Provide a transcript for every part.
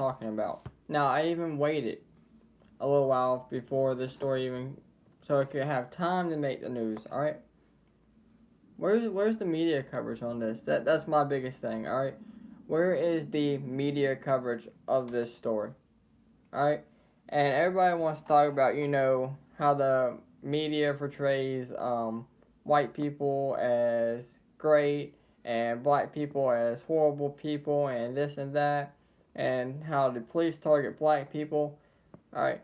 talking about. Now, I even waited a little while before this story even, so it could have time to make the news. All right. Where's the media coverage on this? That's my biggest thing. All right. Where is the media coverage of this story? All right. And everybody wants to talk about, how the media portrays white people as great and black people as horrible people and this and that, and how the police target black people. All right.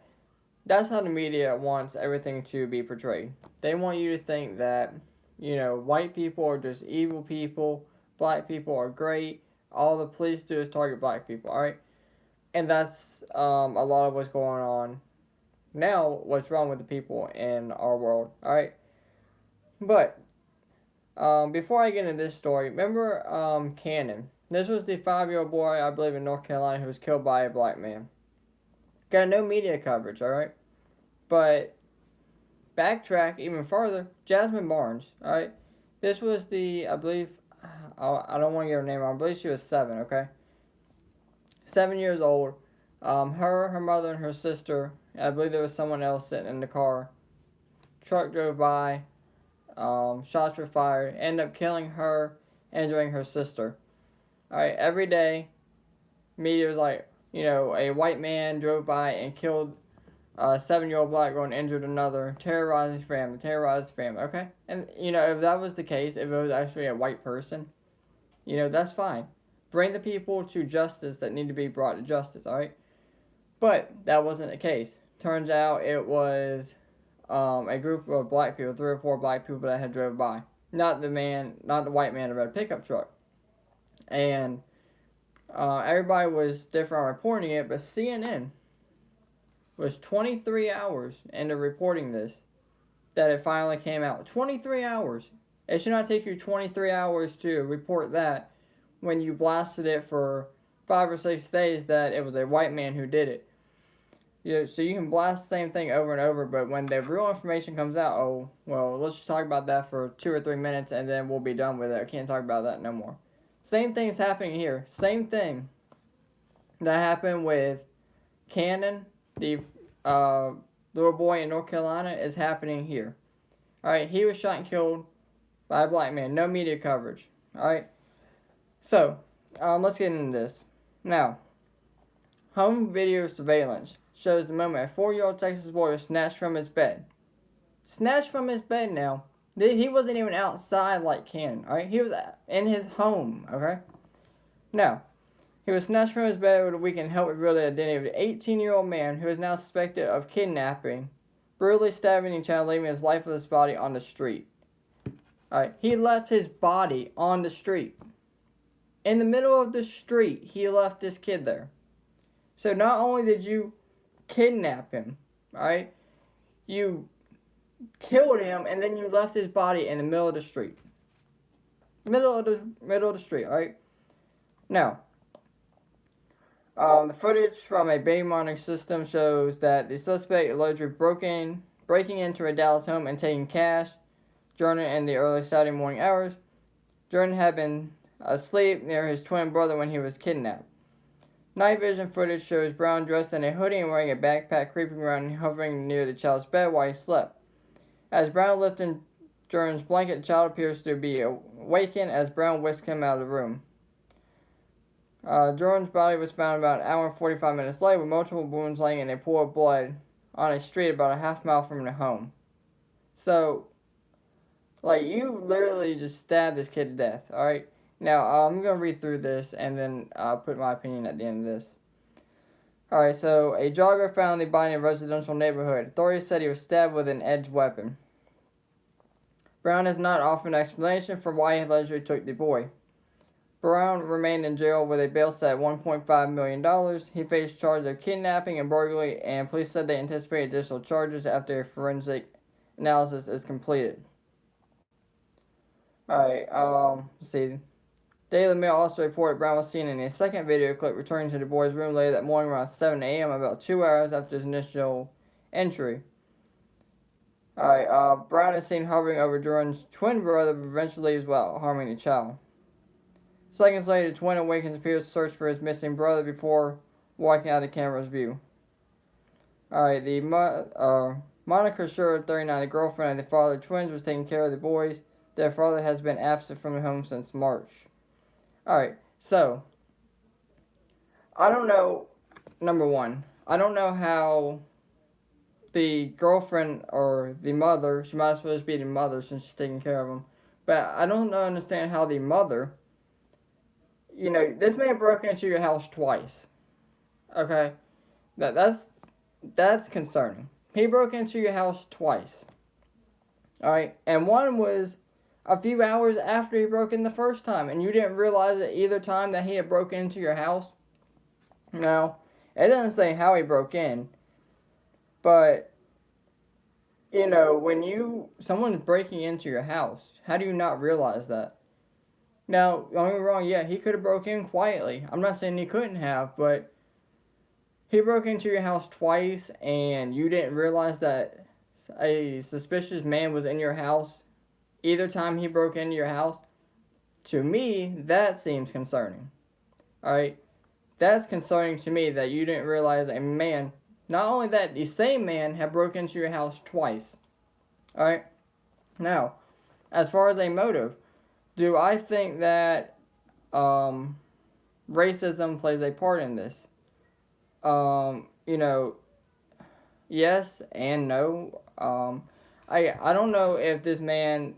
That's how the media wants everything to be portrayed. They want you to think that, white people are just evil people, black people are great, all the police do is target black people, alright? And that's a lot of what's going on now, what's wrong with the people in our world, alright? But, before I get into this story, remember Cannon? This was the 5-year-old boy, I believe, in North Carolina who was killed by a black man. Got no media coverage, alright? But backtrack even further, Jasmine Barnes, alright? This was I believe, I don't want to get her name wrong, I believe she was 7, okay? 7 years old. Her mother, and her sister, and I believe there was someone else sitting in the car. Truck drove by, shots were fired, ended up killing her, injuring her sister. Alright, every day, media was like, a white man drove by and killed a 7-year-old black girl and injured another, terrorized his family, okay? And, if that was the case, if it was actually a white person, that's fine. Bring the people to justice that need to be brought to justice, alright? But that wasn't the case. Turns out it was a group of black people, 3 or 4 black people that had drove by. Not the white man in a red pickup truck. And everybody was different on reporting it, but CNN was 23 hours into reporting this that it finally came out. 23 hours. It should not take you 23 hours to report that when you blasted it for 5 or 6 days that it was a white man who did it. So you can blast the same thing over and over, but when the real information comes out, oh, well, let's just talk about that for 2 or 3 minutes and then we'll be done with it. I can't talk about that no more. Same thing's happening here. Same thing that happened with Cannon, the little boy in North Carolina, is happening here. Alright, he was shot and killed by a black man. No media coverage. Alright, so let's get into this. Now, home video surveillance shows the moment a 4-year-old Texas boy was snatched from his bed. Snatched from his bed now. He wasn't even outside like Cannon, alright? He was in his home, okay? Now, he was snatched from his bed over the weekend, helped reveal the identity of the 18-year-old man who is now suspected of kidnapping, brutally stabbing each other, leaving his lifeless body on the street. Alright, he left his body on the street. In the middle of the street, he left this kid there. So not only did you kidnap him, alright, you killed him and then you left his body in the middle of the street. Middle of the street, alright? Now, the footage from a baby monitoring system shows that the suspect allegedly breaking into a Dallas home and taking cash during in the early Saturday morning hours. Jordan had been asleep near his twin brother when he was kidnapped. Night vision footage shows Brown dressed in a hoodie and wearing a backpack, creeping around and hovering near the child's bed while he slept. As Brown lifted Jordan's blanket, the child appears to be awakened as Brown whisked him out of the room. Jordan's body was found about an hour and 45 minutes later with multiple wounds laying in a pool of blood on a street about a half mile from the home. So, you literally just stabbed this kid to death, alright? Now, I'm going to read through this and then I'll put my opinion at the end of this. Alright, so a jogger found the body in a residential neighborhood. Authorities said he was stabbed with an edged weapon. Brown has not offered an explanation for why he allegedly took the boy. Brown remained in jail with a bail set at $1.5 million. He faced charges of kidnapping and burglary, and police said they anticipate additional charges after a forensic analysis is completed. Alright, let's see. Daily Mail also reported Brown was seen in a second video clip returning to the boy's room later that morning around 7 a.m., about 2 hours after his initial entry. Alright, Brown is seen hovering over Jordan's twin brother, but eventually leaves without harming the child. Seconds later, the twin awakens and appears to search for his missing brother before walking out of the camera's view. Alright, Monica Sherwood, 39, the girlfriend of the father of the twins, was taking care of the boys. Their father has been absent from the home since March. Alright, so, I don't know, number one, I don't know how the girlfriend or the mother, she might as well be the mother since she's taking care of them, but I don't understand how the mother, this man broke into your house twice, okay? That's concerning. He broke into your house twice. Alright? And one was a few hours after he broke in the first time, and you didn't realize at either time that he had broken into your house. Now, it doesn't say how he broke in, but when someone's breaking into your house, how do you not realize that? Now, don't get me wrong, yeah, he could have broke in quietly. I'm not saying he couldn't have, but he broke into your house twice and you didn't realize that a suspicious man was in your house either time he broke into your house. To me, that seems concerning. Alright? That's concerning to me that you didn't realize a man, not only that, the same man had broken into your house twice. Alright? Now, as far as a motive, do I think that racism plays a part in this? Yes and no. I don't know if this man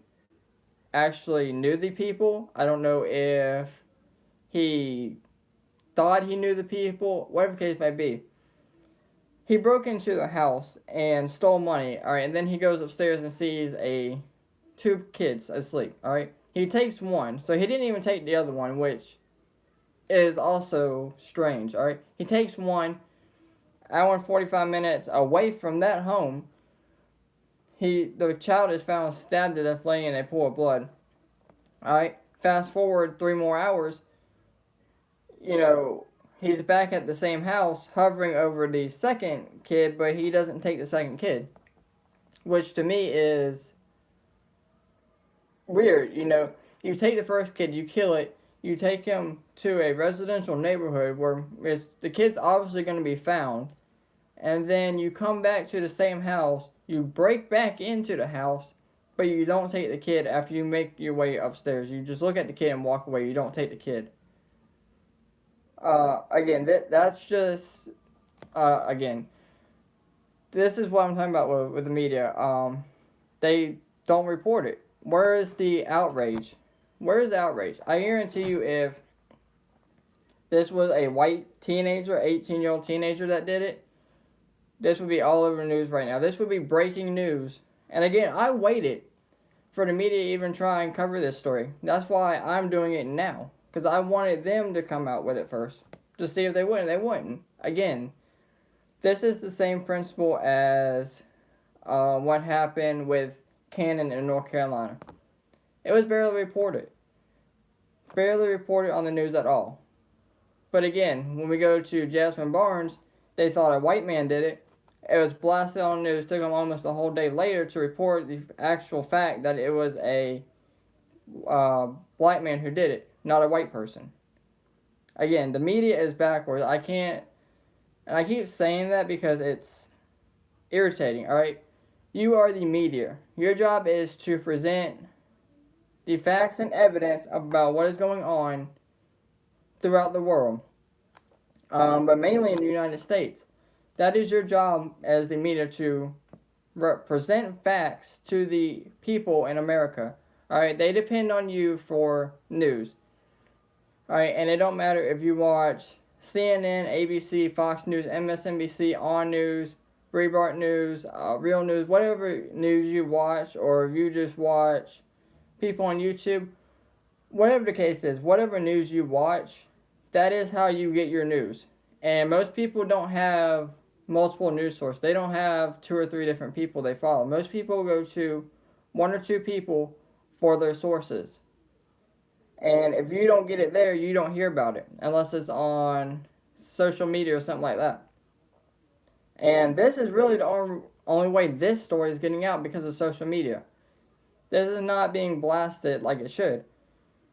actually knew the people. I don't know if he thought he knew the people. Whatever the case may be. He broke into the house and stole money. Alright, and then he goes upstairs and sees two kids asleep. Alright, he takes one, so he didn't even take the other one, which is also strange. Alright, he takes one. Hour and 45 minutes away from that home, the child is found stabbed to death, laying in a pool of blood. Alright, fast forward 3 more hours, he's back at the same house, hovering over the second kid, but he doesn't take the second kid. Which to me is weird, You take the first kid, you kill it, you take him to a residential neighborhood where the kid's obviously going to be found, and then you come back to the same house, you break back into the house, but you don't take the kid after you make your way upstairs. You just look at the kid and walk away. You don't take the kid. Again, that's just, again, this is what I'm talking about with the media. They don't report it. Where is the outrage? Where is the outrage? I guarantee you if this was a white teenager, 18-year-old teenager that did it, this would be all over the news right now. This would be breaking news. And again, I waited for the media to even try and cover this story. That's why I'm doing it now. Because I wanted them to come out with it first. To see if they would. And they wouldn't. Again, this is the same principle as what happened with Cannon in North Carolina. It was barely reported. Barely reported on the news at all. But again, when we go to Jasmine Barnes, they thought a white man did it. It was blasted on the news. Took them almost a whole day later to report the actual fact that it was a black man who did it, not a white person. Again, the media is backwards. I keep saying that because it's irritating, alright? You are the media. Your job is to present the facts and evidence about what is going on throughout the world. But mainly in the United States. That is your job as the media, to present facts to the people in America. Alright, they depend on you for news. Alright, and it don't matter if you watch CNN, ABC, Fox News, MSNBC, On News, Breitbart News, Real News, whatever news you watch, or if you just watch people on YouTube, whatever the case is, whatever news you watch, that is how you get your news. And most people don't have multiple news sources. They don't have 2 or 3 different people they follow. Most people go to 1 or 2 people for their sources. And if you don't get it there, you don't hear about it unless it's on social media or something like that. And this is really the only way this story is getting out, because of social media. This is not being blasted like it should.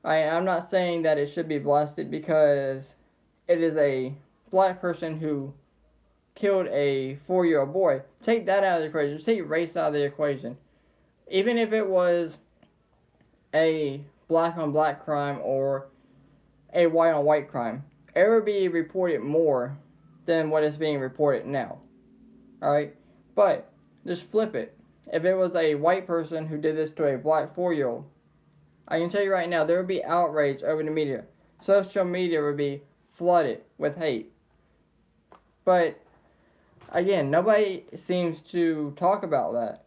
I'm not saying that it should be blasted because it is a black person who killed a 4-year-old boy. Take that out of the equation. Just take race out of the equation. Even if it was a black on black crime or a white on white crime, it would be reported more than what is being reported now. Alright? But just flip it. If it was a white person who did this to a black 4-year-old, I can tell you right now, there would be outrage over the media. Social media would be flooded with hate. But again, nobody seems to talk about that.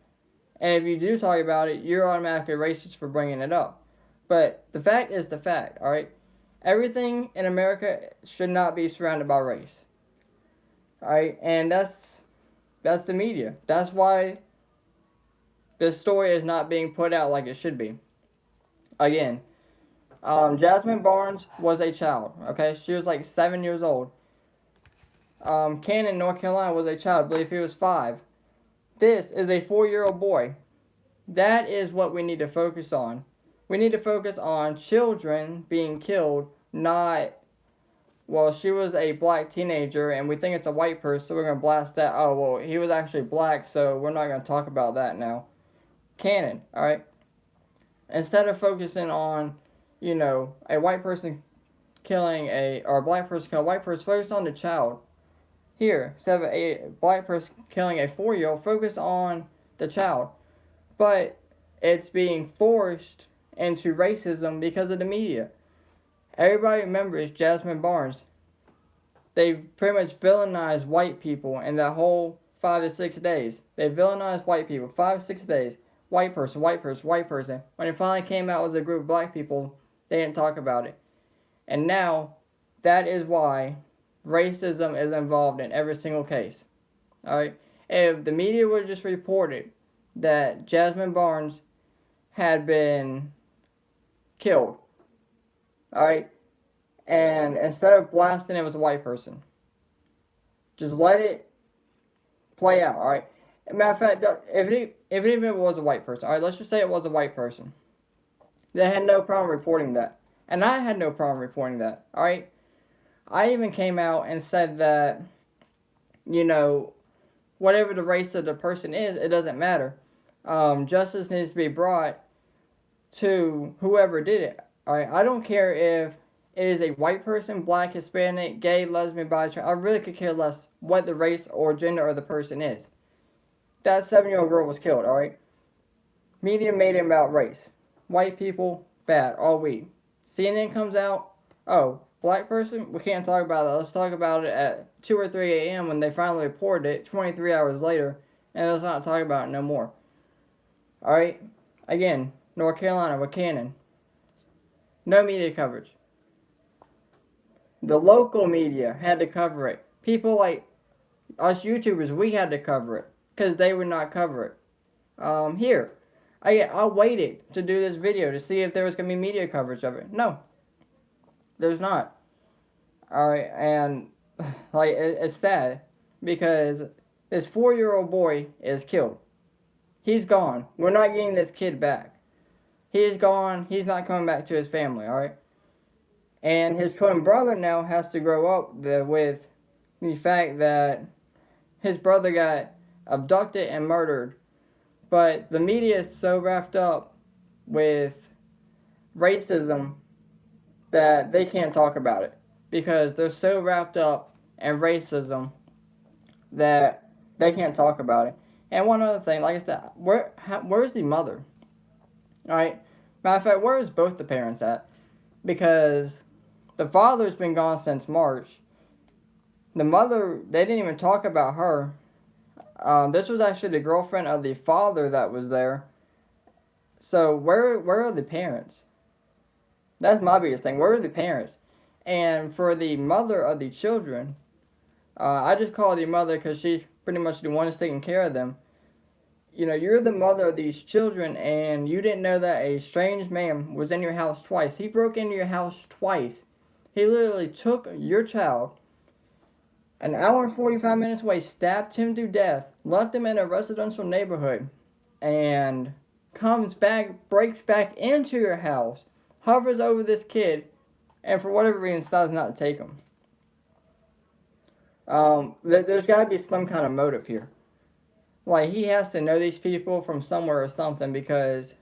And if you do talk about it, you're automatically racist for bringing it up. But the fact is the fact, alright? Everything in America should not be surrounded by race. Alright? And that's the media. That's why this story is not being put out like it should be. Again, Jasmine Barnes was a child, okay? She was like 7 years old. Cannon, North Carolina was a child. I believe he was 5. This is a 4-year-old boy. That is what we need to focus on. We need to focus on children being killed, not, well, she was a black teenager and we think it's a white person, so we're going to blast that. Oh, well, he was actually black, so we're not going to talk about that now. Cannon, alright? Instead of focusing on, you know, a white person killing or a black person killing a white person, focus on the child. Here, instead of a black person killing a 4-year-old, focus on the child. But it's being forced into racism because of the media. Everybody remembers Jasmine Barnes. They pretty much villainized white people in that whole 5 to 6 days. They villainized white people 5 to 6 days. White person, white person, white person. When it finally came out as a group of black people, they didn't talk about it. And now, that is why racism is involved in every single case. Alright? If the media would just reported that Jasmine Barnes had been killed, alright, and instead of blasting it was a white person, just let it play out, alright? Matter of fact, if it even was a white person, alright, let's just say it was a white person, they had no problem reporting that. And I had no problem reporting that, alright? I even came out and said that, you know, whatever the race of the person is, it doesn't matter. Justice needs to be brought to whoever did it. Alright, I don't care if it is a white person, black, Hispanic, gay, lesbian, bisexual. I really could care less what the race or gender of the person is. That 7-year-old girl was killed, alright? Media made it about race. White people, bad, all week. CNN comes out, oh, black person, we can't talk about that. Let's talk about it at 2 or 3 a.m. when they finally reported it 23 hours later, and let's not talk about it no more. Alright? Again, North Carolina with Cannon. No media coverage. The local media had to cover it. People like us YouTubers, we had to cover it because they would not cover it. Here, I waited to do this video to see if there was going to be media coverage of it. No, there's not. Alright, and like it's sad because this 4-year-old boy is killed. He's gone. We're not getting this kid back. He is gone. He's not coming back to his family, alright? And his twin brother now has to grow up with the fact that his brother got abducted and murdered. But the media is so wrapped up with racism that they can't talk about it. Because they're so wrapped up in racism that they can't talk about it. And one other thing, like I said, where's the mother? Alright? Matter of fact, where is both the parents at? Because the father's been gone since March. The mother, they didn't even talk about her. This was actually the girlfriend of the father that was there. So where are the parents? That's my biggest thing. Where are the parents? And for the mother of the children, I just call her the mother because she's pretty much the one that's taking care of them. You know, you're the mother of these children and you didn't know that a strange man was in your house twice. He broke into your house twice. He literally took your child, an hour and 45 minutes away, stabbed him to death, left him in a residential neighborhood, and comes back, breaks back into your house, hovers over this kid, and for whatever reason decides not to take him. There's got to be some kind of motive here. Like, he has to know these people from somewhere or something, because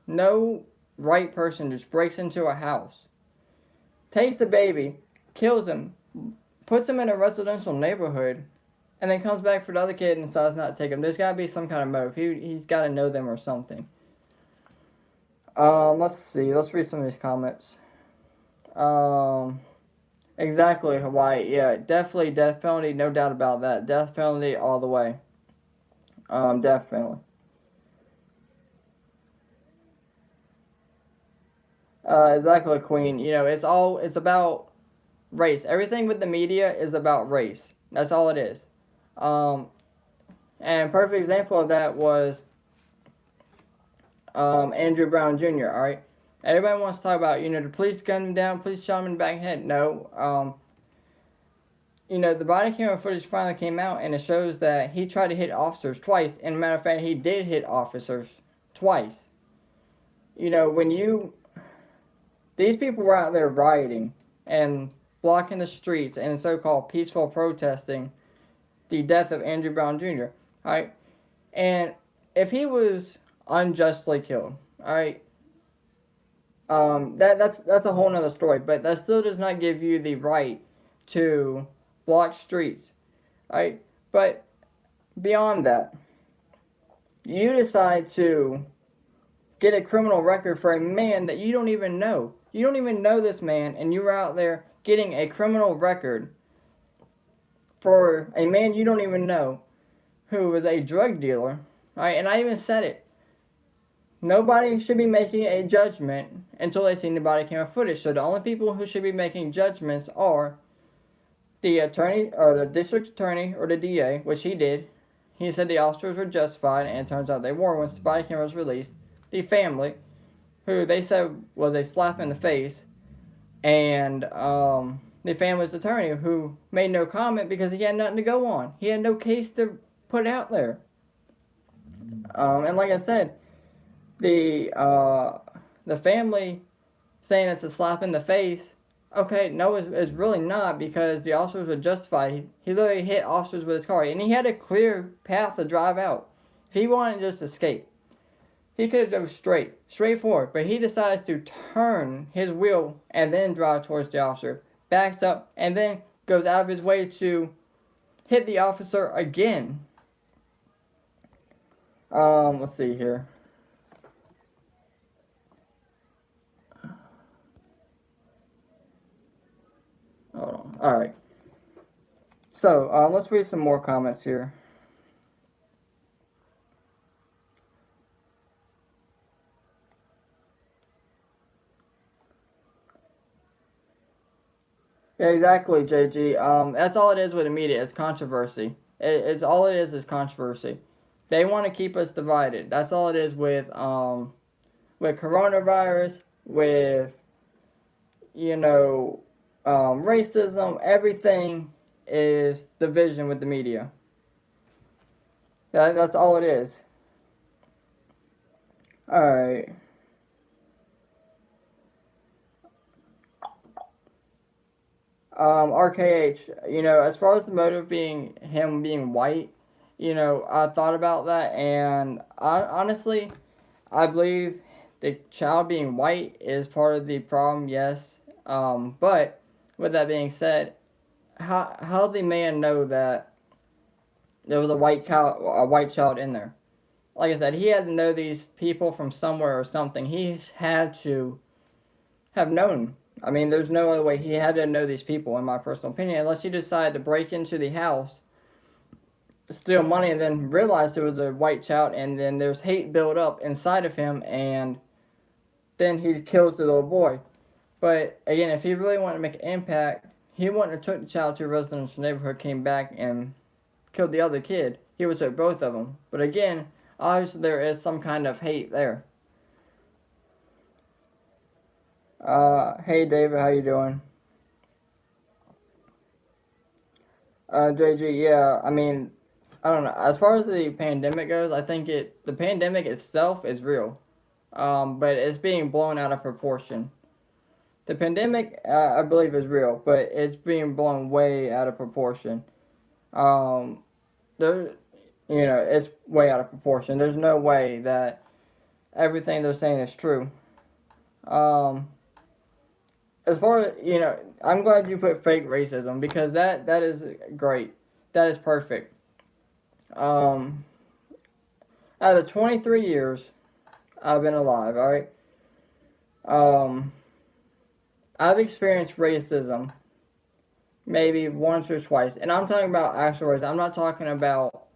no right person just breaks into a house, takes the baby, kills him, puts him in a residential neighborhood, and then comes back for the other kid and decides not to take him. There's got to be some kind of motive. He's got to know them or something. Let's see. Let's read some of these comments. Exactly, Hawaii. Yeah, definitely death penalty. No doubt about that. Death penalty all the way. Definitely. Exactly, Queen. You know, it's about race. Everything with the media is about race. That's all it is. Um, and a perfect example of that was Andrew Brown Jr. All right, everybody wants to talk about, the police gunned him down, police shot him in the back of the head. No, the body camera footage finally came out, and it shows that he tried to hit officers twice. And, a matter of fact, he did hit officers twice. When these people were out there rioting and blocking the streets and so-called peaceful protesting the death of Andrew Brown Jr. All right, and if he was unjustly killed, all right, that's a whole nother story. But that still does not give you the right to block streets, right? But beyond that, you decide to get a criminal record for a man that you don't even know. You don't even know this man, and you're out there getting a criminal record for a man you don't even know, who was a drug dealer, right? And I even said it. Nobody should be making a judgment until they see the body camera footage. So the only people who should be making judgments are the attorney, or the district attorney, or the DA, which he did. He said the officers were justified, and it turns out they were once the body camera was released. The family, who they said was a slap in the face, and the family's attorney, who made no comment because he had nothing to go on. He had no case to put out there. And like I said, the family saying it's a slap in the face. Okay, no, it's really not, because the officers were justified. He literally hit officers with his car, and he had a clear path to drive out. If he wanted to just escape, he could have drove straight forward, but he decides to turn his wheel and then drive towards the officer, backs up, and then goes out of his way to hit the officer again. Let's see here. Hold on. All right. So let's read some more comments here. Yeah, exactly, JG. That's all it is with the media. It's controversy. It's all it is controversy. They want to keep us divided. That's all it is with coronavirus, with racism. Everything is division with the media. That's all it is. All right. RKH, as far as the motive being him being white, I thought about that, and honestly, I believe the child being white is part of the problem, yes. But with that being said, how did the man know that there was a white child in there? Like I said, he had to know these people from somewhere or something. He had to have known. I mean, there's no other way. He had to know these people, in my personal opinion, unless he decided to break into the house, steal money, and then realize there was a white child, and then there's hate built up inside of him, and then he kills the little boy. But again, if he really wanted to make an impact, he wouldn't have took the child to a residential neighborhood, came back, and killed the other kid. He would have took both of them. But again, obviously there is some kind of hate there. Hey David, how you doing? JG, yeah, I mean, I don't know. As far as the pandemic goes, I think the pandemic itself is real, but it's being blown out of proportion. The pandemic, I believe, is real, but it's being blown way out of proportion. Um, there, it's way out of proportion. There's no way that everything they're saying is true. Um, as far as I'm glad you put fake racism because that is great. That is perfect. Um, Out of 23 years I've been alive, all right. Um, I've experienced racism maybe once or twice, and I'm talking about actual racism. I'm not talking about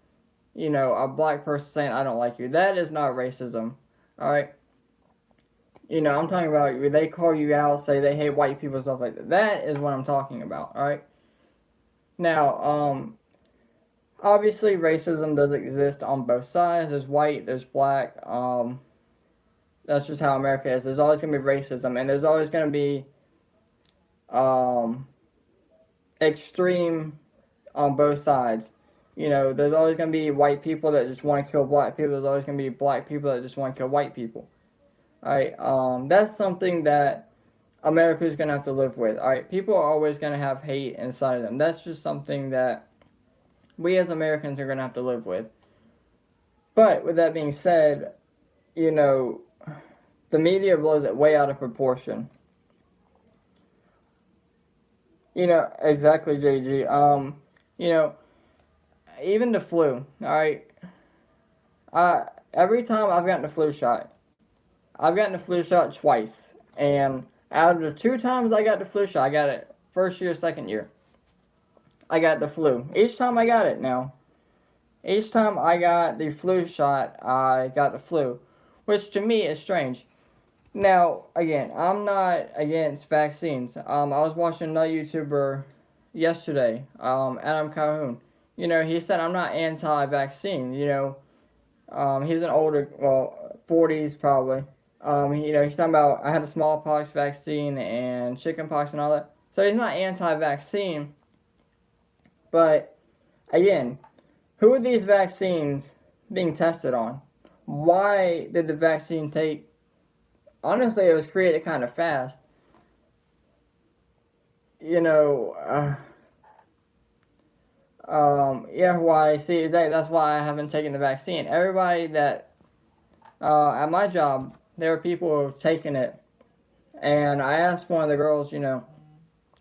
a black person saying I don't like you. That is not racism, all right. I'm talking about they call you out, say they hate white people, stuff like that. That is what I'm talking about, all right. Now, obviously, racism does exist on both sides. There's white, there's black. That's just how America is. There's always gonna be racism, and there's always gonna be extreme on both sides. There's always gonna be white people that just want to kill black people. There's always gonna be black people that just want to kill white people. All right. That's something that America is gonna have to live with. All right. People are always gonna have hate inside of them. That's just something that we as Americans are gonna have to live with. But with that being said, the media blows it way out of proportion. Exactly, JG. Even the flu. All right. Every time I've gotten the flu shot, I've gotten the flu shot twice, and out of the 2 times I got the flu shot, I got it first year, second year. I got the flu. Each time I got it now. Each time I got the flu shot, I got the flu, which to me is strange. Now, again, I'm not against vaccines. I was watching another YouTuber yesterday, Adam Calhoun. He said I'm not anti-vaccine. He's an older, 40s probably. He's talking about I had a smallpox vaccine and chickenpox and all that. So he's not anti-vaccine. But again, who are these vaccines being tested on? Why did the vaccine take? Honestly, it was created kind of fast. Yeah, why? See, that's why I haven't taken the vaccine. Everybody that at my job, there were people taking it, and I asked one of the girls, I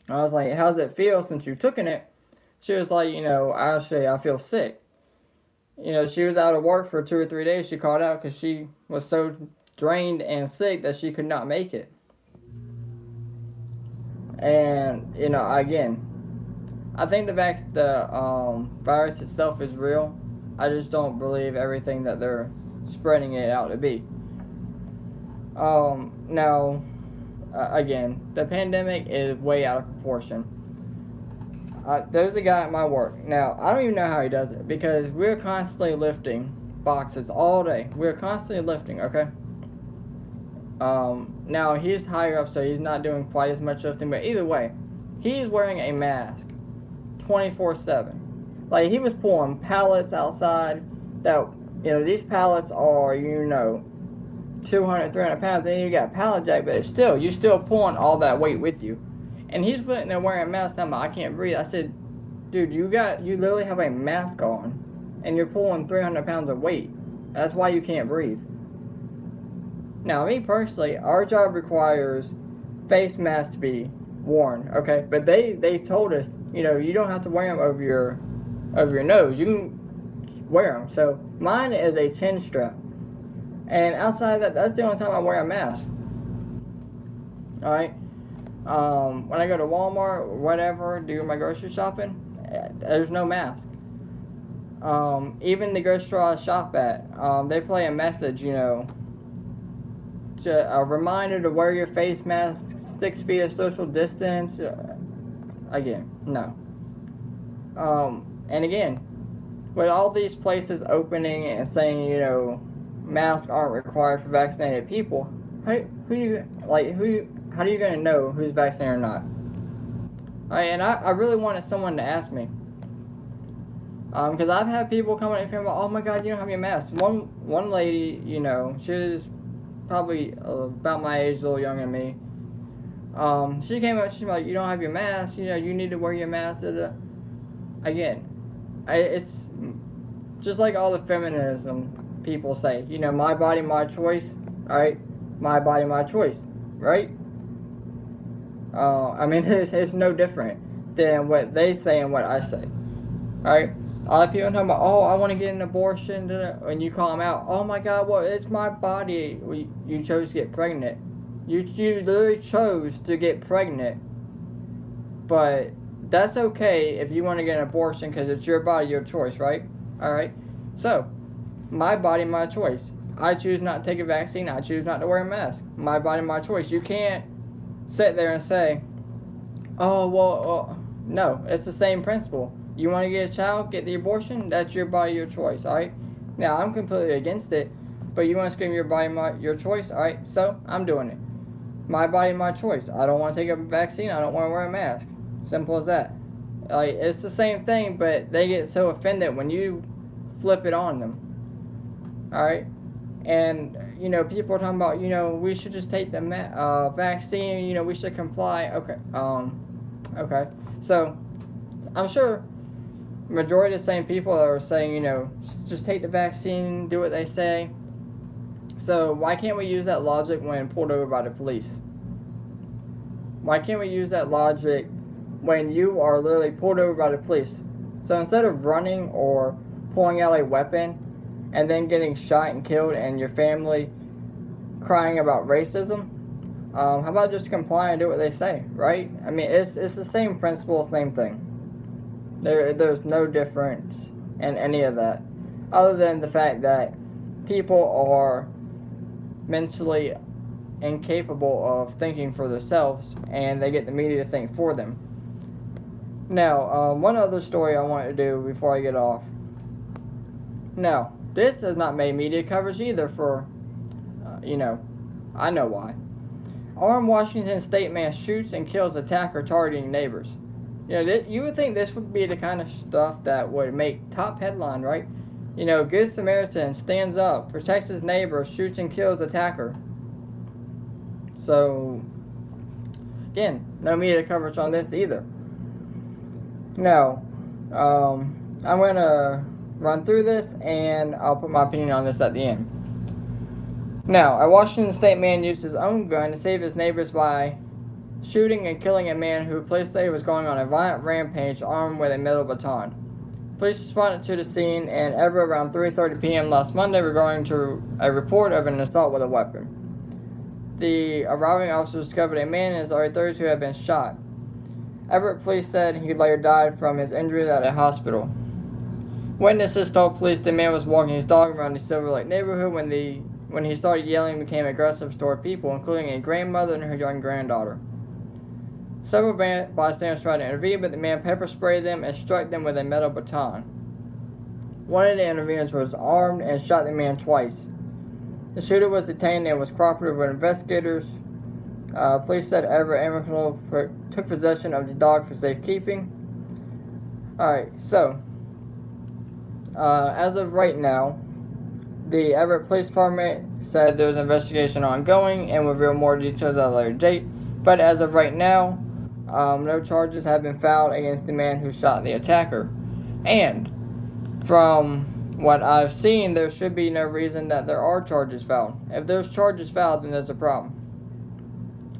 was like, "How's it feel since you took it?" She was like, "Actually, I feel sick." She was out of work for 2 or 3 days. She called out because she was so drained and sick that she could not make it. And again, I think the virus itself is real. I just don't believe everything that they're spreading it out to be. Now, again, the pandemic is way out of proportion. There's a guy at my work. Now, I don't even know how he does it because we're constantly lifting boxes all day. We're constantly lifting, okay? Now, he's higher up, so he's not doing quite as much lifting, but either way, he's wearing a mask 24/7. Like, he was pulling pallets outside that, these pallets are, 200, 300 pounds. Then you got a pallet jack, but you're still pulling all that weight with you. And he's sitting there wearing a mask. I'm like, I can't breathe. I said, dude, you literally have a mask on, and you're pulling 300 pounds of weight. That's why you can't breathe. Now, me personally, our job requires face masks to be worn, okay? But they told us, you don't have to wear them over your nose. You can wear them. So mine is a chin strap, and outside of that, that's the only time I wear a mask. All right. When I go to Walmart or whatever, do my grocery shopping, there's no mask. Even the grocery store I shop at, they play a message, a reminder to wear your face mask, 6 feet of social distance. Again, no. And again, with all these places opening and saying, masks aren't required for vaccinated people, how are you going to know who's vaccinated or not? And I really wanted someone to ask me. Because I've had people come up and me about, oh my God, you don't have your mask. One lady, she was probably about my age, a little younger than me. She came up, she's like, you don't have your mask, you need to wear your mask. Again, It's just like all the feminism people say. You know, my body, my choice. All right, my body, my choice. Right? I mean, it's no different than what they say and what I say. All right. A lot of people talking about, oh, I want to get an abortion, and you call them out. Oh my God, well, it's my body. You chose to get pregnant. You literally chose to get pregnant. But that's okay if you want to get an abortion because it's your body, your choice, right? All right. So, my body, my choice. I choose not to take a vaccine. I choose not to wear a mask. My body, my choice. You can't sit there and say, oh, well, no, it's the same principle. You want to get a child, get the abortion, that's your body, your choice, alright? Now, I'm completely against it, but you want to scream your body, your choice, alright? So, I'm doing it. My body, my choice. I don't want to take a vaccine, I don't want to wear a mask. Simple as that. Like, it's the same thing, but they get so offended when you flip it on them. Alright? And, you know, people are talking about, you know, we should just take the vaccine, you know, we should comply. Okay. So, I'm sure majority of the same people that are saying, you know, just take the vaccine, do what they say. So, why can't we use that logic when pulled over by the police? Why can't we use that logic when you are literally pulled over by the police? So, instead of running or pulling out a weapon and then getting shot and killed and your family crying about racism, how about just comply and do what they say, right? I mean, it's the same principle, same thing. There's no difference in any of that, other than the fact that people are mentally incapable of thinking for themselves, and they get the media to think for them. Now, one other story I want to do before I get off. Now, this has not made media coverage either for, you know, I know why. Armed Washington state man shoots and kills attacker targeting neighbors. You know, you would think this would be the kind of stuff that would make top headline, right? You know, Good Samaritan stands up, protects his neighbor, shoots and kills attacker. So, again, no media coverage on this either. Now, I'm going to run through this and I'll put my opinion on this at the end. Now, a Washington state man used his own gun to save his neighbors by shooting and killing a man who police say was going on a violent rampage armed with a metal baton. Police responded to the scene and ever around 3:30 p.m. last Monday regarding to a report of an assault with a weapon. The arriving officers discovered a man in his early 30s who had been shot. Everett police said he later died from his injuries at a hospital. Witnesses told police the man was walking his dog around the Silver Lake neighborhood when he started yelling and became aggressive toward people, including a grandmother and her young granddaughter. Several bystanders tried to intervene, but the man pepper sprayed them and struck them with a metal baton. One of the interveners was armed and shot the man twice. The shooter was detained and was cooperative with investigators. Police said Everett Amarillo took possession of the dog for safekeeping. Alright, so, as of right now, the Everett Police Department said there was an investigation ongoing and will reveal more details at a later date. But as of right now, no charges have been filed against the man who shot the attacker. And from what I've seen, there should be no reason that there are charges filed. If there's charges filed, then there's a problem.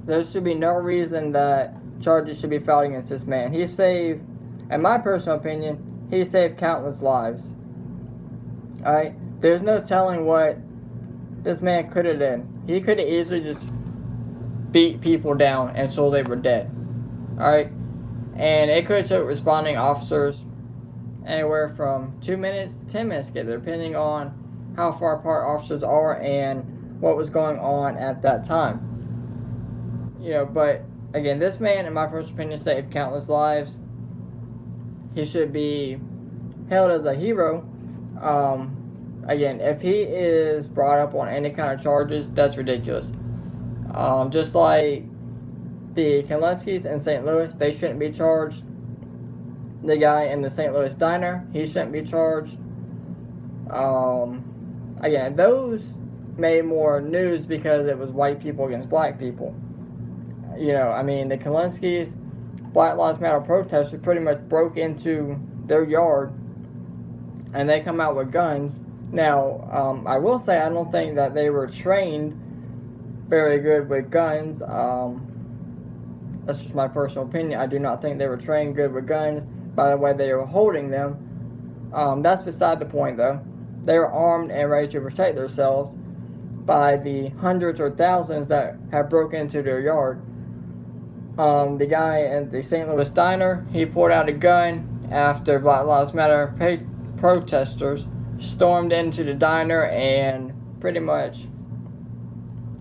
There should be no reason that charges should be filed against this man. He saved, in my personal opinion, he saved countless lives. Alright? There's no telling what this man could have done. He could have easily just beat people down until they were dead. Alright? And it could have took responding officers anywhere from 2 minutes to 10 minutes to get there, depending on how far apart officers are and what was going on at that time. You know, but again, this man, in my personal opinion, saved countless lives. He should be held as a hero. Again, if he is brought up on any kind of charges, that's ridiculous. Just like the Kinleski's in St. Louis, they shouldn't be charged. The guy in the St. Louis diner, he shouldn't be charged. Again, those made more news because it was white people against black people. You know, I mean, the Kinleski's Black Lives Matter protesters pretty much broke into their yard and they come out with guns. Now, I will say I don't think that they were trained very good with guns. That's just my personal opinion. I do not think they were trained good with guns by the way they were holding them. That's beside the point, though. They were armed and ready to protect themselves by the hundreds or thousands that have broken into their yard. The guy at the St. Louis diner, he pulled out a gun after Black Lives Matter protesters stormed into the diner and pretty much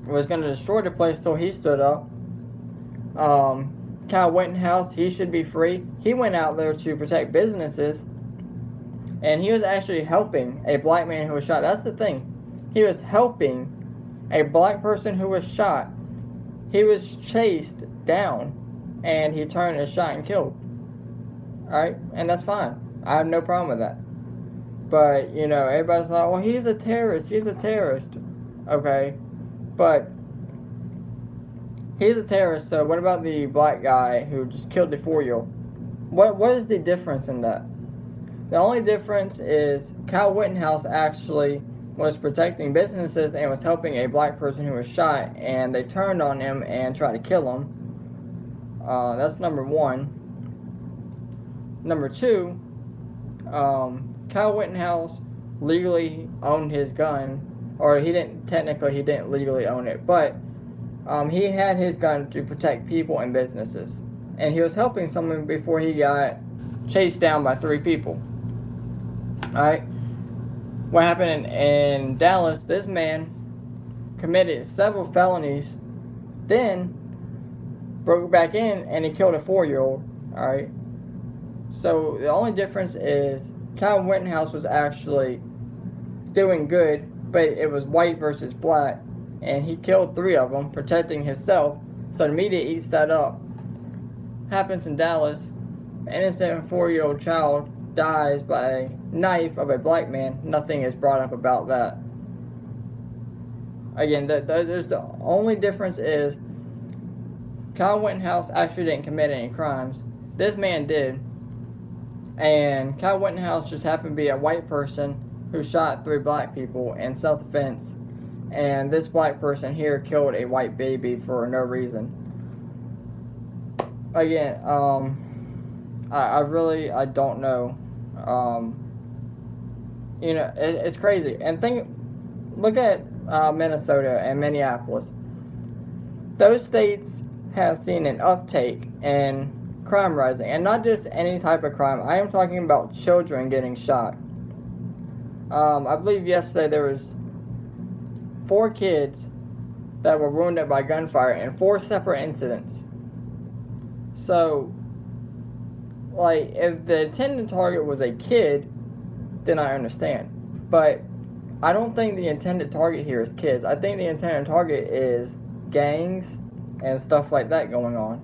was going to destroy the place, so he stood up. Kyle Rittenhouse, he should be free. He went out there to protect businesses, and he was actually helping a black man who was shot. That's the thing. He was helping a black person who was shot. He was chased down, and he turned and shot and killed. Alright? And that's fine. I have no problem with that. But, you know, everybody's like, well, he's a terrorist. He's a terrorist. Okay? But he's a terrorist, so what about the black guy who just killed the 4-year-old? What is the difference in that? The only difference is Kyle Rittenhouse actually was protecting businesses and was helping a black person who was shot, and they turned on him and tried to kill him. That's number one. Number two, Kyle Rittenhouse legally owned his gun, or he didn't legally own it, but he had his gun to protect people and businesses, and he was helping someone before he got chased down by 3 people. Alright, what happened in Dallas, this man committed several felonies, then broke back in and he killed a 4-year-old. Alright, so the only difference is Kyle Rittenhouse was actually doing good, but it was white versus black, and he killed 3 of them, protecting himself, so the media eats that up. Happens in Dallas, an innocent 4-year-old child dies by a knife of a black man. Nothing is brought up about that. Again, there's the only difference is Kyle Rittenhouse actually didn't commit any crimes. This man did. And Kyle Rittenhouse just happened to be a white person who shot 3 black people in self-defense. And this black person here killed a white baby for no reason. Again, I don't know. You know, it's crazy. And look at Minnesota and Minneapolis. Those states have seen an uptake in crime rising, and not just any type of crime. I am talking about children getting shot. I believe yesterday there was 4 kids that were wounded by gunfire in 4 separate incidents. So, like, if the intended target was a kid, then I understand. But I don't think the intended target here is kids. I think the intended target is gangs and stuff like that going on,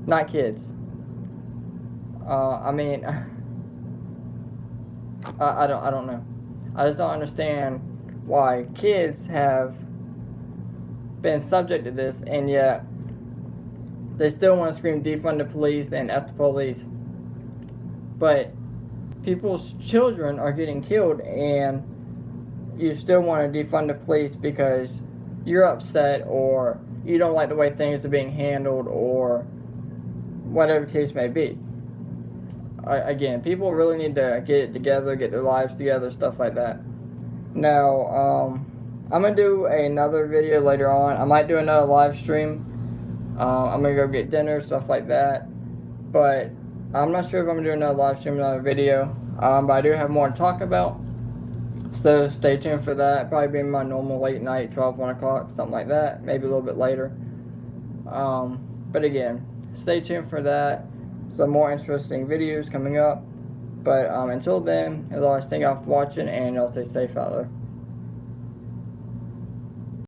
not kids. I mean, I don't know. I just don't understand why kids have been subject to this, and yet they still want to scream defund the police and F the police. But people's children are getting killed, and you still want to defund the police because you're upset, or you don't like the way things are being handled, or whatever the case may be. Again, people really need to get it together, get their lives together, stuff like that. Now, I'm going to do another video later on. I might do another live stream. I'm going to go get dinner, stuff like that. But I'm not sure if I'm going to do another live stream, another video. But I do have more to talk about. So stay tuned for that. Probably be my normal late night, 12, 1 o'clock, something like that. Maybe a little bit later. But again, stay tuned for that. Some more interesting videos coming up. But until then, as always, thank y'all for watching, and y'all stay safe out there.